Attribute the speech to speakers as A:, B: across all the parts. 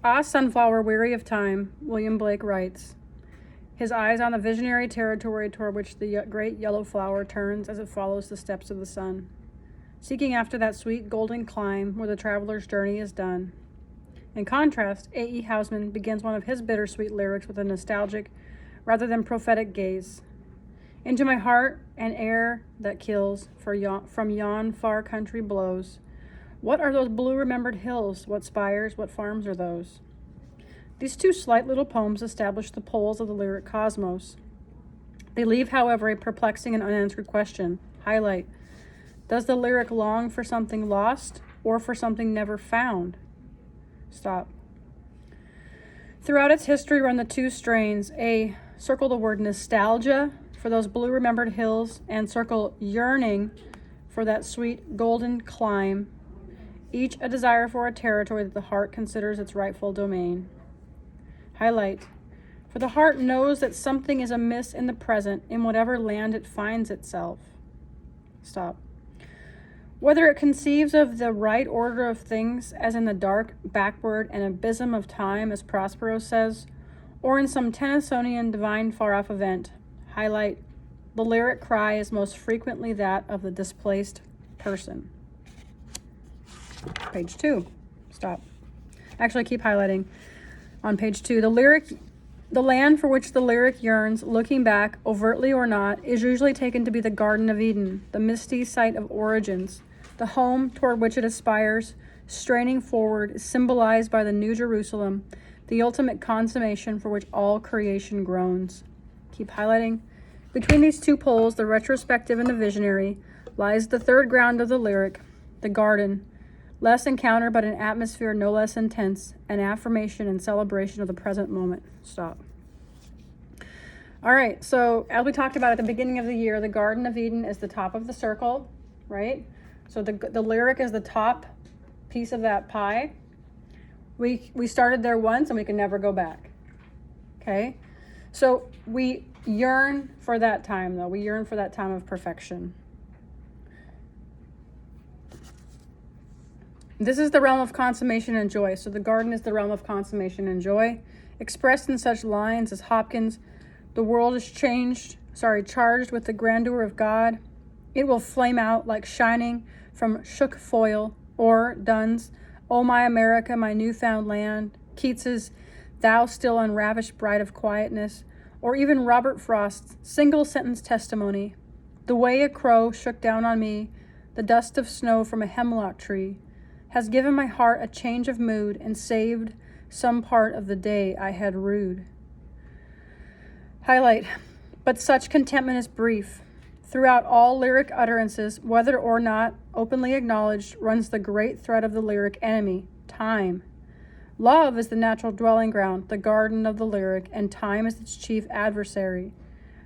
A: Ah, sunflower, weary of time, William Blake writes, his eyes on the visionary territory toward which the great yellow flower turns as it follows the steps of the sun, seeking after that sweet golden clime where the traveler's journey is done. In contrast, A.E. Housman begins one of his bittersweet lyrics with a nostalgic rather than prophetic gaze. Into my heart an air that kills from yon far country blows. What are those blue remembered hills? What spires, what farms are those? These two slight little poems establish the poles of the lyric cosmos. They leave, however, a perplexing and unanswered question. Highlight. Does the lyric long for something lost or for something never found? Stop. Throughout its history run the two strains. A, circle the word nostalgia for those blue remembered hills, and circle yearning for that sweet golden clime, each a desire for a territory that the heart considers its rightful domain. Highlight. For the heart knows that something is amiss in the present, in whatever land it finds itself. Stop. Whether it conceives of the right order of things, as in the dark, backward, and abysm of time, as Prospero says, or in some Tennysonian divine far-off event. Highlight. The lyric cry is most frequently that of the displaced person. Page 2. Stop. Actually, keep highlighting. On page 2, the land for which the lyric yearns, looking back, overtly or not, is usually taken to be the Garden of Eden, the misty site of origins. The home toward which it aspires, straining forward, is symbolized by the New Jerusalem, the ultimate consummation for which all creation groans. Keep highlighting. Between these two poles, the retrospective and the visionary, lies the third ground of the lyric, the garden, less encounter but an atmosphere no less intense, an affirmation and celebration of the present moment. Stop. All right, so as we talked about at the beginning of the year, the Garden of Eden is the top of the circle, right? So the lyric is the top piece of that pie. We started there once and we can never go back, okay? So we yearn for that time, though. We yearn for that time of perfection. This is the realm of consummation and joy. So the garden is the realm of consummation and joy. Expressed in such lines as Hopkins, the world is charged with the grandeur of God. It will flame out like shining from shook foil. Or Dunn's, O my America, my newfound land. Keats's, Thou still unravished bride of quietness. Or even Robert Frost's single sentence testimony. The way a crow shook down on me, the dust of snow from a hemlock tree, has given my heart a change of mood and saved some part of the day I had rued. Highlight. But such contentment is brief. Throughout all lyric utterances, whether or not openly acknowledged, runs the great thread of the lyric enemy, time. Love is the natural dwelling ground, the garden of the lyric, and time is its chief adversary.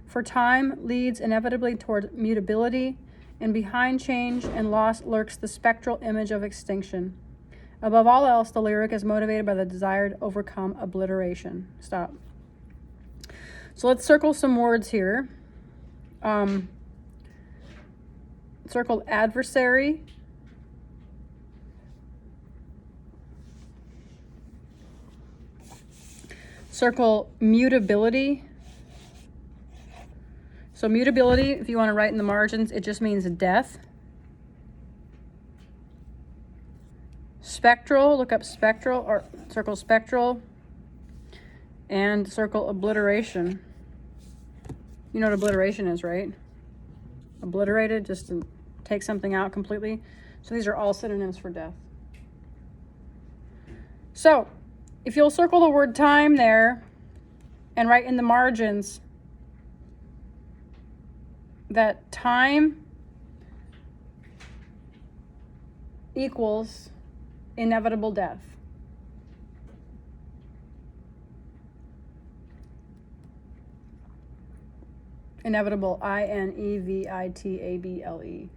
A: For time leads inevitably toward mutability, and behind change and loss lurks the spectral image of extinction. Above all else, the lyric is motivated by the desire to overcome obliteration. Stop. So let's circle some words here. Circle adversary. Circle mutability. So mutability, if you want to write in the margins, it just means death. Spectral, look up spectral, or circle spectral. And circle obliteration. You know what obliteration is, right? Obliterated, just to take something out completely. So these are all synonyms for death. So if you'll circle the word time there and write in the margins that time equals inevitable death. Inevitable, inevitable.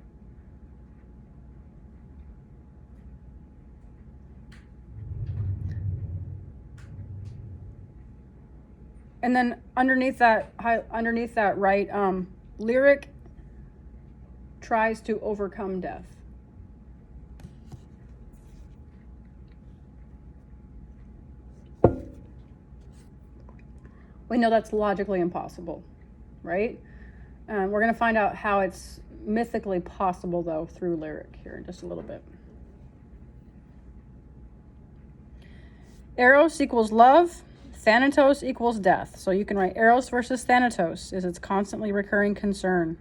A: And then underneath that, write lyric tries to overcome death. We know that's logically impossible, right? We're going to find out how it's mythically possible, though, through lyric here in just a little bit. Eros equals love. Thanatos equals death. So you can write Eros versus Thanatos is its constantly recurring concern.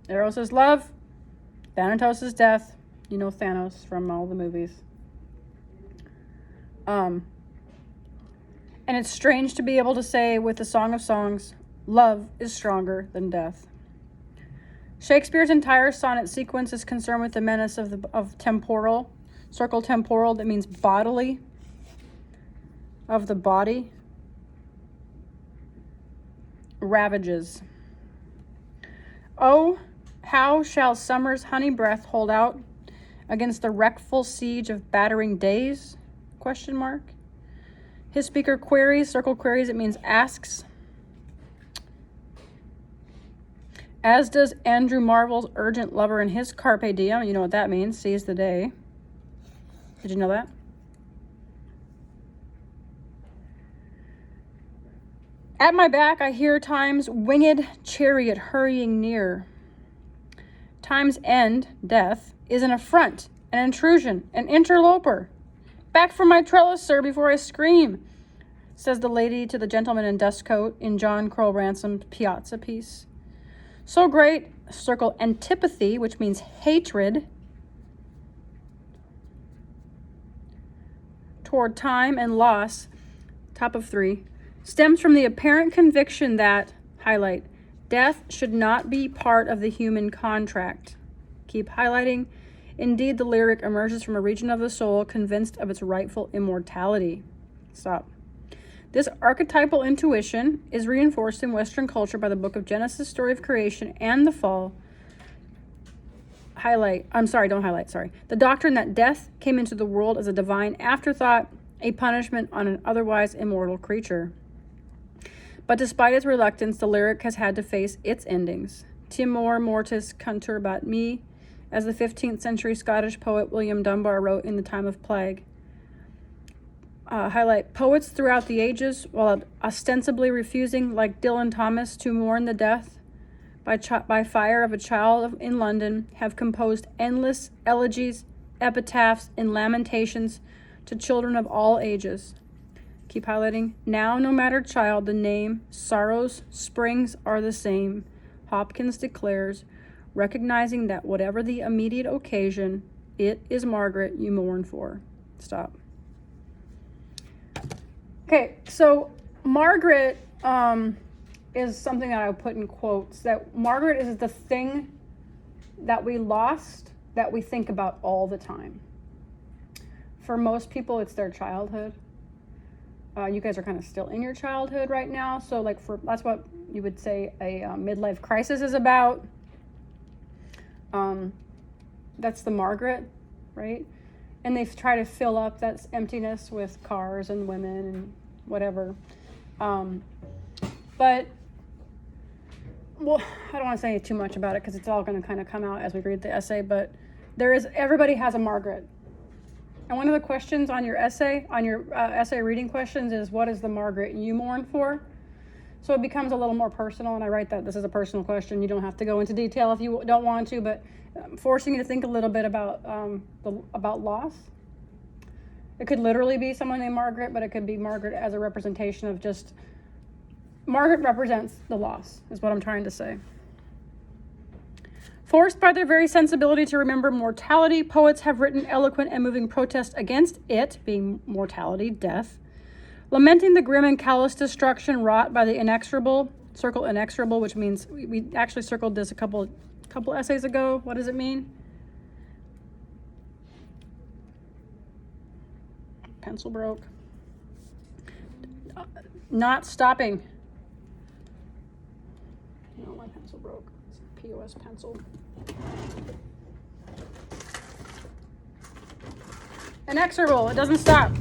A: Eros is love. Thanatos is death. You know Thanos from all the movies. And it's strange to be able to say with the Song of Songs, love is stronger than death. Shakespeare's entire sonnet sequence is concerned with the menace of temporal, circle temporal, that means bodily, of the body, ravages. Oh, how shall summer's honey breath hold out against the wreckful siege of battering days? ? His speaker queries, circle queries, it means asks. As does Andrew Marvell's urgent lover in his Carpe Diem. You know what that means, seize the day. Did you know that? At my back, I hear time's winged chariot hurrying near. Time's end, death, is an affront, an intrusion, an interloper. Back from my trellis, sir, before I scream, says the lady to the gentleman in dust coat in John Crow Ransom's Piazza piece. So great, circle antipathy, which means hatred, toward time and loss, top of 3, stems from the apparent conviction that, highlight, death should not be part of the human contract. Keep highlighting. Indeed, the lyric emerges from a region of the soul convinced of its rightful immortality. Stop. This archetypal intuition is reinforced in Western culture by the book of Genesis, story of creation and the fall. The doctrine that death came into the world as a divine afterthought, a punishment on an otherwise immortal creature. But despite its reluctance, the lyric has had to face its endings. Timor mortis conturbat me, as the 15th century Scottish poet William Dunbar wrote in the time of plague. Highlight, poets throughout the ages, while ostensibly refusing, like Dylan Thomas, to mourn the death by fire of a child in London, have composed endless elegies, epitaphs, and lamentations to children of all ages. Keep highlighting. Now, no matter child, the name, sorrows, springs are the same, Hopkins declares, recognizing that whatever the immediate occasion, it is Margaret you mourn for. Stop. Okay, so Margaret is something that I would put in quotes, that Margaret is the thing that we lost that we think about all the time. For most people, it's their childhood. You guys are kind of still in your childhood right now, so that's what you would say a midlife crisis is about. That's the Margaret, right? And they try to fill up that emptiness with cars and women and whatever. But, well, I don't want to say too much about it because it's all going to kind of come out as we read the essay, but everybody has a Margaret. And one of the questions on your essay reading questions is, what is the Margaret you mourn for? So it becomes a little more personal, and I write that this is a personal question. You don't have to go into detail if you don't want to, but forcing you to think a little bit about loss. It could literally be someone named Margaret, but it could be Margaret as a representation of just, Margaret represents the loss, is what I'm trying to say. Forced by their very sensibility to remember mortality, poets have written eloquent and moving protest against it, being mortality, death, lamenting the grim and callous destruction wrought by the inexorable, circle inexorable, which means, we actually circled this a couple essays ago. What does it mean? Pencil broke. Not stopping. No, my pencil broke. It's a POS pencil. Inexorable. It doesn't stop.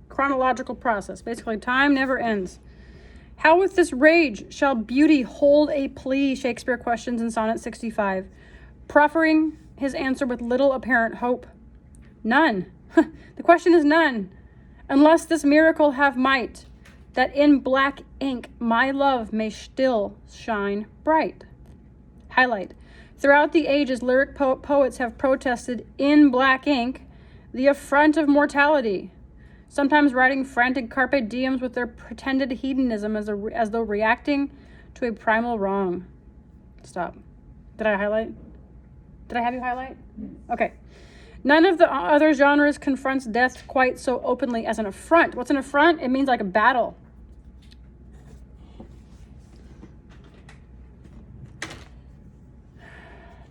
A: Chronological process. Basically, time never ends. How with this rage shall beauty hold a plea? Shakespeare questions in Sonnet 65. proffering his answer with little apparent hope. None. The question is none. Unless this miracle have might, that in black ink my love may still shine bright. Highlight. Throughout the ages, lyric poets have protested in black ink the affront of mortality, sometimes writing frantic carpe diems with their pretended hedonism as though reacting to a primal wrong. Stop. Did I highlight? Did I have you highlight? Okay. None of the other genres confronts death quite so openly as an affront. What's an affront? It means like a battle.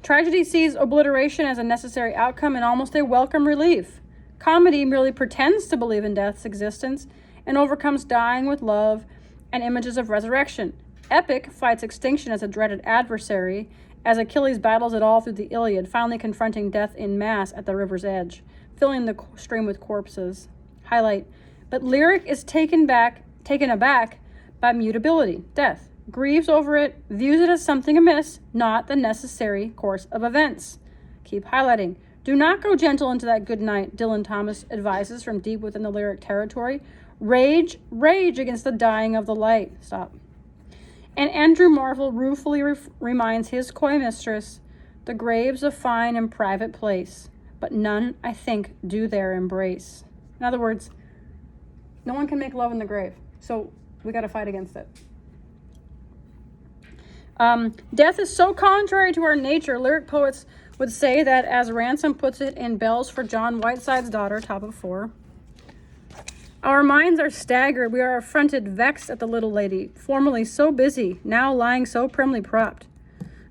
A: Tragedy sees obliteration as a necessary outcome and almost a welcome relief. Comedy merely pretends to believe in death's existence and overcomes dying with love and images of resurrection. Epic fights extinction as a dreaded adversary, as Achilles battles it all through the Iliad, finally confronting death in mass at the river's edge, filling the stream with corpses. Highlight. But lyric is taken aback by mutability, death, grieves over it, views it as something amiss, not the necessary course of events. Keep highlighting. Do not go gentle into that good night, Dylan Thomas advises from deep within the lyric territory. Rage against the dying of the light. Stop. And Andrew Marvell ruefully reminds his coy mistress, the grave's a fine and private place, but none, I think, do there embrace. In other words, no one can make love in the grave, so we got to fight against it. Death is so contrary to our nature, lyric poets would say that, as Ransom puts it in Bells for John Whiteside's Daughter, top of 4, our minds are staggered, we are affronted, vexed at the little lady, formerly so busy, now lying so primly propped.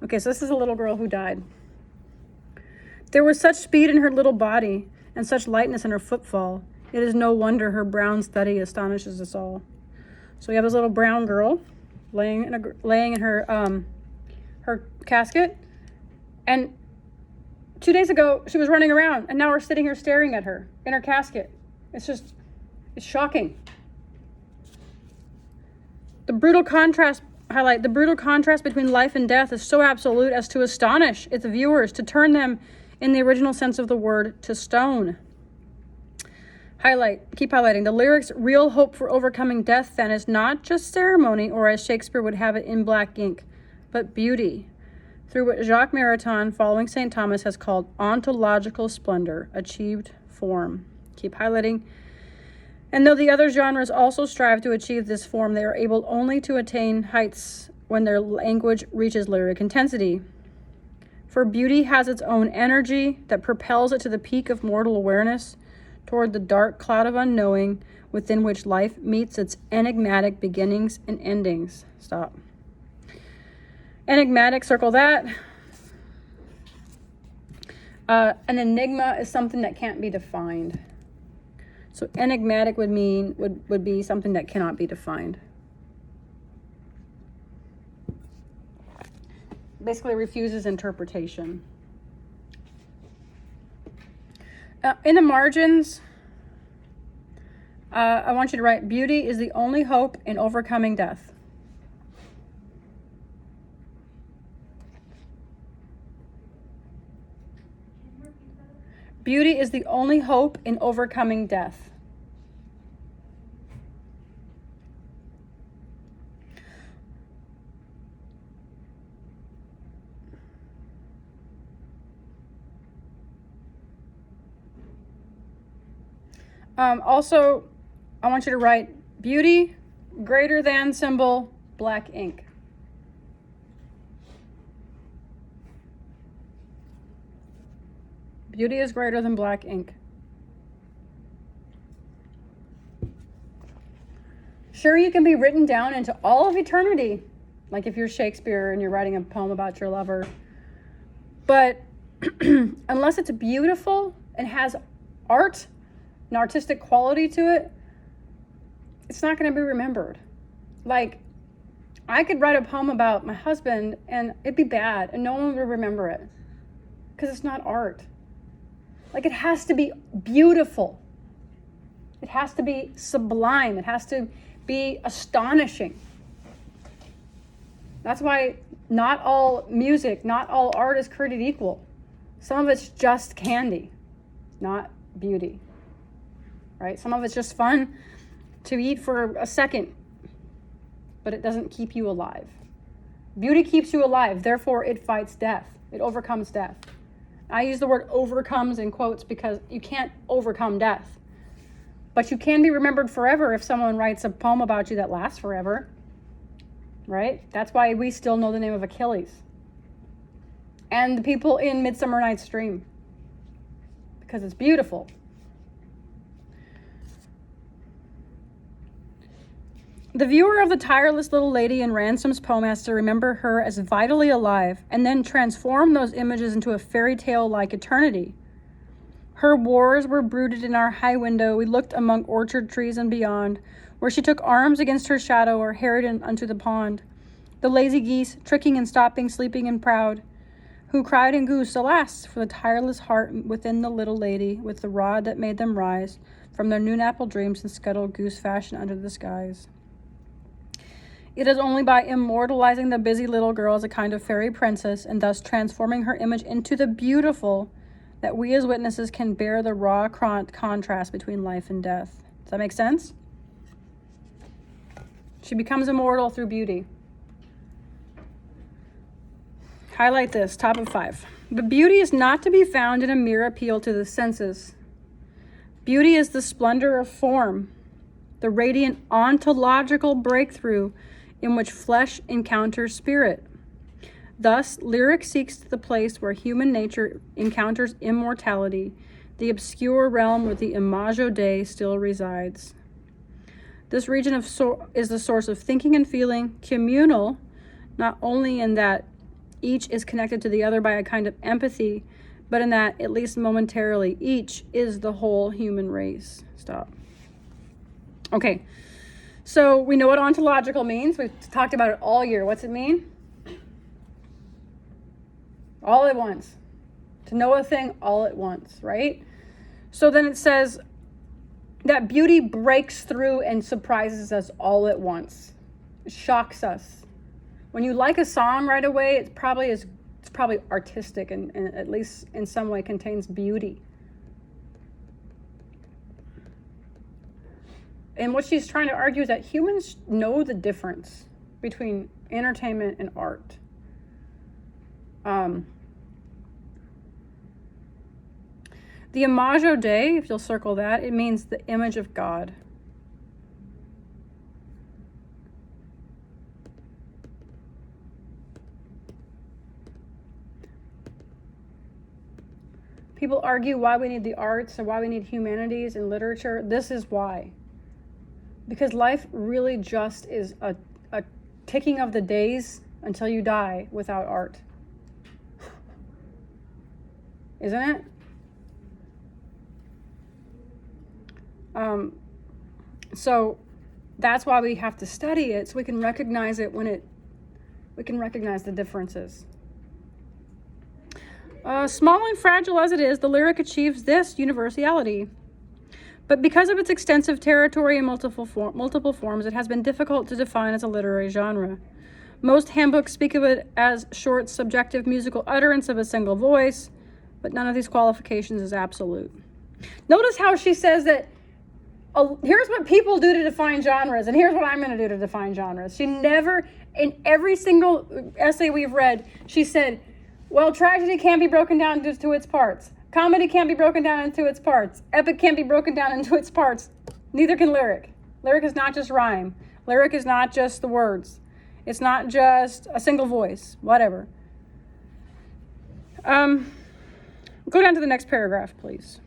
A: Okay, so this is a little girl who died. There was such speed in her little body, and such lightness in her footfall, it is no wonder her brown study astonishes us all. So we have this little brown girl laying in her casket, and 2 days ago she was running around, and now we're sitting here staring at her in her casket. It's shocking. The brutal contrast between life and death is so absolute as to astonish its viewers, to turn them, in the original sense of the word, to stone. Keep highlighting. The lyrics' real hope for overcoming death, then, is not just ceremony, or as Shakespeare would have it in black ink, but beauty, through what Jacques Maritain, following St. Thomas, has called ontological splendor, achieved form. Keep highlighting. And though the other genres also strive to achieve this form, they are able only to attain heights when their language reaches lyric intensity. For beauty has its own energy that propels it to the peak of mortal awareness, toward the dark cloud of unknowing within which life meets its enigmatic beginnings and endings. Stop. Enigmatic, circle that. An enigma is something that can't be defined. So enigmatic would be something that cannot be defined. Basically refuses interpretation. In the margins, I want you to write, beauty is the only hope in overcoming death. Beauty is the only hope in overcoming death. Also, I want you to write beauty greater than symbol black ink. Beauty is greater than black ink. Sure, you can be written down into all of eternity, like if you're Shakespeare and you're writing a poem about your lover. But unless it's beautiful and has art, an artistic quality to it, it's not going to be remembered. Like, I could write a poem about my husband and it'd be bad and no one would remember it because it's not art. Like, it has to be beautiful. It has to be sublime. It has to be astonishing. That's why not all music, not all art is created equal. Some of it's just candy, not beauty, right? Some of it's just fun to eat for a second, but it doesn't keep you alive. Beauty keeps you alive, therefore it fights death. It overcomes death. I use the word overcomes in quotes because you can't overcome death. But you can be remembered forever if someone writes a poem about you that lasts forever, right? That's why we still know the name of Achilles. And the people in Midsummer Night's Dream. Because it's beautiful. The viewer of the tireless little lady in Ransom's poem has to remember her as vitally alive and then transform those images into a fairy tale-like eternity. Her wars were brooded in our high window. We looked among orchard trees and beyond, where she took arms against her shadow or harried unto the pond. The lazy geese, tricking and stopping, sleeping and proud, who cried and goosed, alas, for the tireless heart within the little lady, with the rod that made them rise from their noon apple dreams and scuttle goose fashion under the skies. It is only by immortalizing the busy little girl as a kind of fairy princess and thus transforming her image into the beautiful that we as witnesses can bear the raw contrast between life and death. Does that make sense? She becomes immortal through beauty. Highlight this, top of 5. But beauty is not to be found in a mere appeal to the senses. Beauty is the splendor of form, the radiant ontological breakthrough in which flesh encounters spirit. Thus, lyric seeks the place where human nature encounters immortality, the obscure realm where the imago Dei still resides. This region is the source of thinking and feeling, communal, not only in that each is connected to the other by a kind of empathy, but in that, at least momentarily, each is the whole human race. Stop. Okay, so we know what ontological means. We've talked about it all year. What's it mean? All at once. To know a thing all at once, right? So then it says that beauty breaks through and surprises us all at once. It shocks us. When you like a song right away, it's probably artistic and at least in some way contains beauty. And what she's trying to argue is that humans know the difference between entertainment and art. The imago Dei, if you'll circle that, it means the image of God. People argue why we need the arts or why we need humanities and literature. This is why. Because life really just is a ticking of the days until you die without art. Isn't it? So that's why we have to study it, so we can recognize it we can recognize the differences. Small and fragile as it is, the lyric achieves this universality. But because of its extensive territory and multiple forms, it has been difficult to define as a literary genre. Most handbooks speak of it as short, subjective musical utterance of a single voice, but none of these qualifications is absolute. Notice how she says that here's what people do to define genres, and here's what I'm going to do to define genres. She never, in every single essay we've read, she said, well, tragedy can't be broken down to its parts. Comedy can't be broken down into its parts. Epic can't be broken down into its parts. Neither can lyric. Lyric is not just rhyme. Lyric is not just the words. It's not just a single voice, whatever. Go down to the next paragraph, please.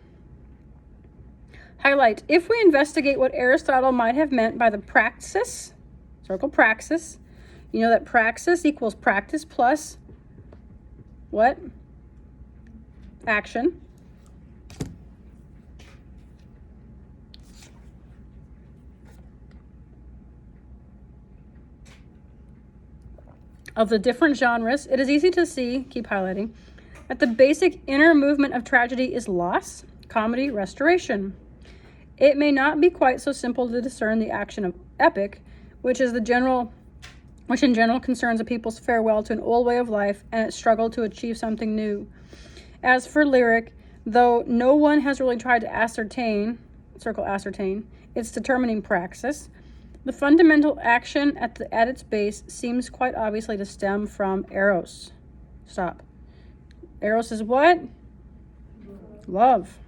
A: Highlight, if we investigate what Aristotle might have meant by the praxis, circle praxis, you know that praxis equals practice plus what? Action. Of the different genres, it is easy to see, keep highlighting, that the basic inner movement of tragedy is loss, comedy, restoration. It may not be quite so simple to discern the action of epic, which is the general which in general concerns a people's farewell to an old way of life and its struggle to achieve something new. As for lyric, though no one has really tried to ascertain its determining praxis, the fundamental action at its base seems quite obviously to stem from eros. Stop. Eros is what? Love.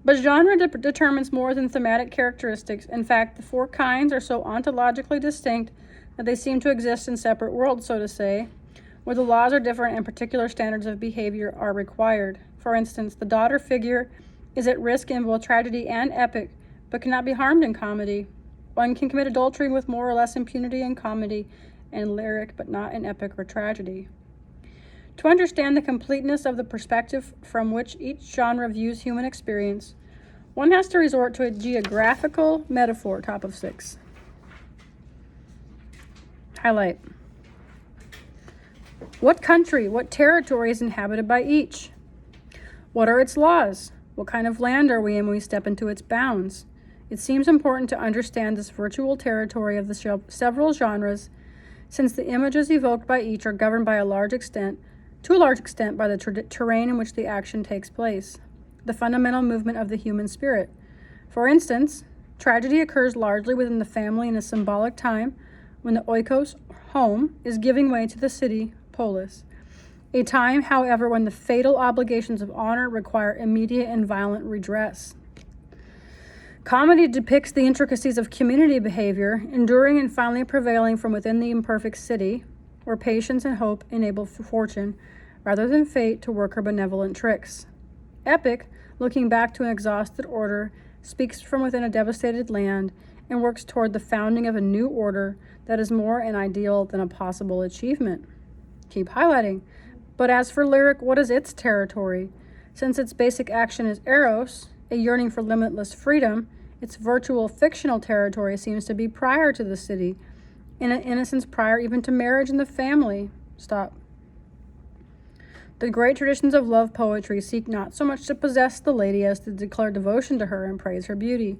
A: But genre determines more than thematic characteristics. In fact, the four kinds are so ontologically distinct that they seem to exist in separate worlds, so to say, where the laws are different and particular standards of behavior are required. For instance, the daughter figure is at risk in both tragedy and epic, but cannot be harmed in comedy. One can commit adultery with more or less impunity in comedy and lyric, but not in epic or tragedy. To understand the completeness of the perspective from which each genre views human experience, one has to resort to a geographical metaphor, top of 6. Highlight. What country, what territory is inhabited by each? What are its laws? What kind of land are we in when we step into its bounds? It seems important to understand this virtual territory of the several genres, since the images evoked by each are governed by to a large extent by the terrain in which the action takes place, the fundamental movement of the human spirit. For instance, tragedy occurs largely within the family in a symbolic time when the oikos, home, is giving way to the city, polis. A time, however, when the fatal obligations of honor require immediate and violent redress. Comedy depicts the intricacies of community behavior, enduring and finally prevailing from within the imperfect city, where patience and hope enable fortune, rather than fate, to work her benevolent tricks. Epic, looking back to an exhausted order, speaks from within a devastated land and works toward the founding of a new order that is more an ideal than a possible achievement. Keep highlighting. But as for lyric, what is its territory? Since its basic action is eros, a yearning for limitless freedom, its virtual fictional territory seems to be prior to the city, in an innocence prior even to marriage and the family. Stop. The great traditions of love poetry seek not so much to possess the lady as to declare devotion to her and praise her beauty.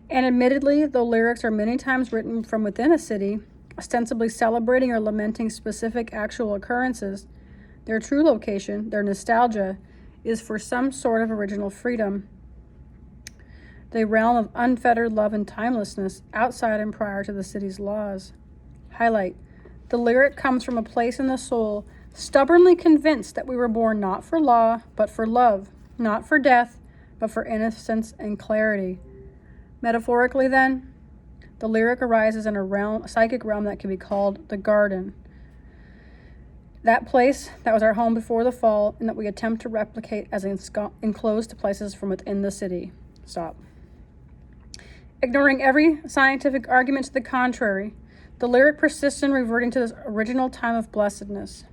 A: And admittedly, though lyrics are many times written from within a city, ostensibly celebrating or lamenting specific actual occurrences, their true location, their nostalgia, is for some sort of original freedom, the realm of unfettered love and timelessness outside and prior to the city's laws. Highlight. The lyric comes from a place in the soul stubbornly convinced that we were born not for law, but for love, not for death, but for innocence and clarity. Metaphorically, then, the lyric arises in a psychic realm that can be called the garden. That place that was our home before the fall, and that we attempt to replicate as enclosed places from within the city. Stop. Ignoring every scientific argument to the contrary, the lyric persists in reverting to this original time of blessedness.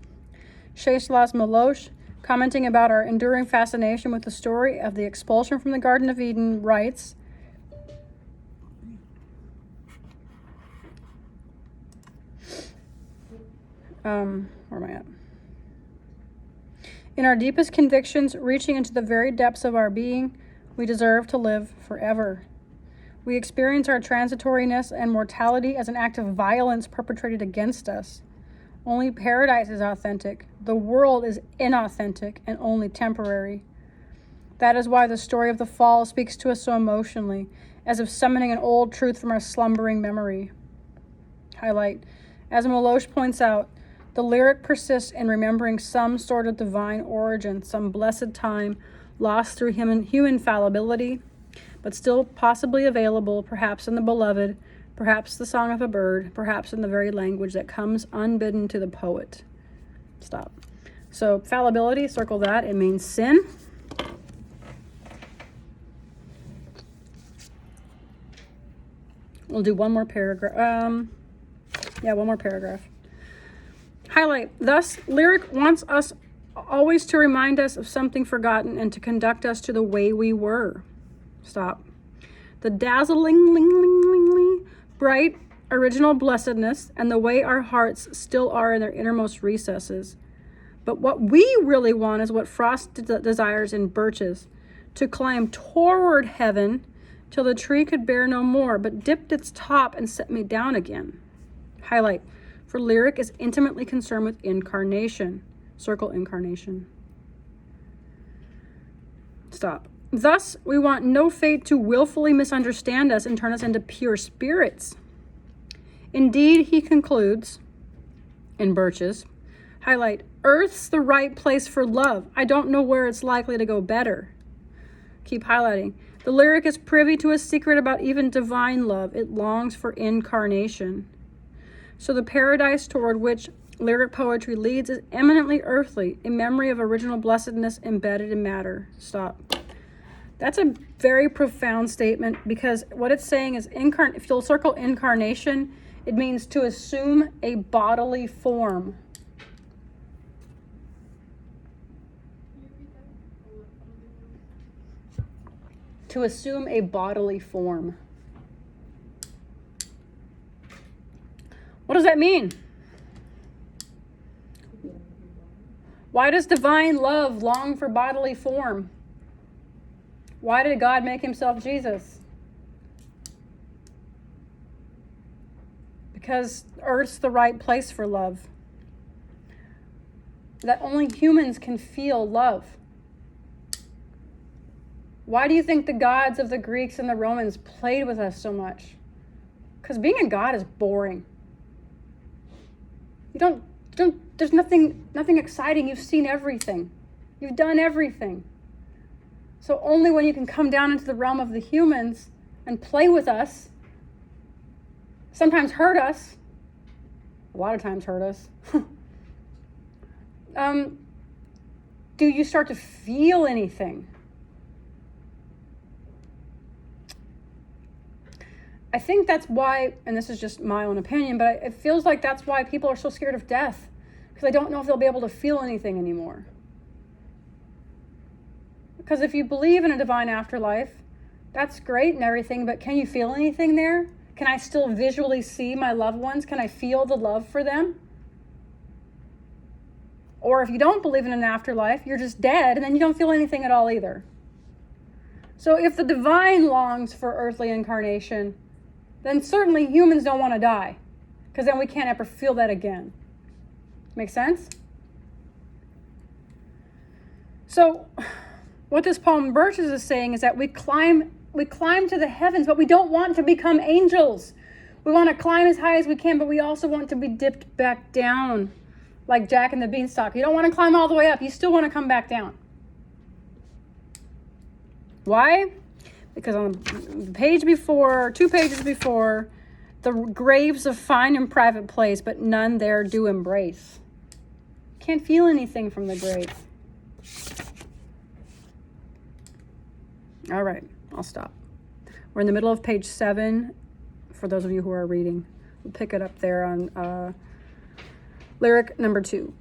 A: Czesław Miłosz, commenting about our enduring fascination with the story of the expulsion from the Garden of Eden, writes, where am I at? In our deepest convictions, reaching into the very depths of our being, we deserve to live forever. We experience our transitoriness and mortality as an act of violence perpetrated against us. Only paradise is authentic. The world is inauthentic and only temporary. That is why the story of the fall speaks to us so emotionally, as if summoning an old truth from our slumbering memory. Highlight. As Miłosz points out, the lyric persists in remembering some sort of divine origin, some blessed time lost through human fallibility, but still possibly available, perhaps in the beloved, perhaps the song of a bird, perhaps in the very language that comes unbidden to the poet. Stop. So fallibility, circle that. It means sin. We'll do one more paragraph. One more paragraph. Highlight. Thus, lyric wants us always to remind us of something forgotten and to conduct us to the way we were. Stop. The dazzlingly bright original blessedness and the way our hearts still are in their innermost recesses. But what we really want is what Frost desires in Birches, to climb toward heaven till the tree could bear no more, but dipped its top and set me down again. Highlight, for lyric is intimately concerned with incarnation. Circle incarnation. Stop. Thus, we want no fate to willfully misunderstand us and turn us into pure spirits. Indeed, he concludes, in Birch's, highlight, earth's the right place for love. I don't know where it's likely to go better. Keep highlighting. The lyric is privy to a secret about even divine love. It longs for incarnation. So the paradise toward which lyric poetry leads is eminently earthly, a memory of original blessedness embedded in matter. Stop. That's a very profound statement, because what it's saying is, if you'll circle incarnation, it means to assume a bodily form. To assume a bodily form. What does that mean? Why does divine love long for bodily form? Why did God make himself Jesus? Because earth's the right place for love. That only humans can feel love. Why do you think the gods of the Greeks and the Romans played with us so much? Because being a god is boring. There's nothing exciting. You've seen everything. You've done everything. So only when you can come down into the realm of the humans and play with us, sometimes hurt us, a lot of times hurt us, do you start to feel anything? I think that's why, and this is just my own opinion, but it feels like that's why people are so scared of death, because they don't know if they'll be able to feel anything anymore. Because if you believe in a divine afterlife, that's great and everything, but can you feel anything there? Can I still visually see my loved ones? Can I feel the love for them? Or if you don't believe in an afterlife, you're just dead, and then you don't feel anything at all either. So if the divine longs for earthly incarnation, then certainly humans don't want to die, because then we can't ever feel that again. Make sense? So what this poem Birch's is saying is that we climb to the heavens, but we don't want to become angels. We want to climb as high as we can, but we also want to be dipped back down, like Jack and the Beanstalk. You don't want to climb all the way up. You still want to come back down. Why? Because on the page before, 2 pages before, the graves of fine and private place, but none there do embrace. Can't feel anything from the grave. All right, I'll stop. We're in the middle of page 7, for those of you who are reading. We'll pick it up there on lyric number 2.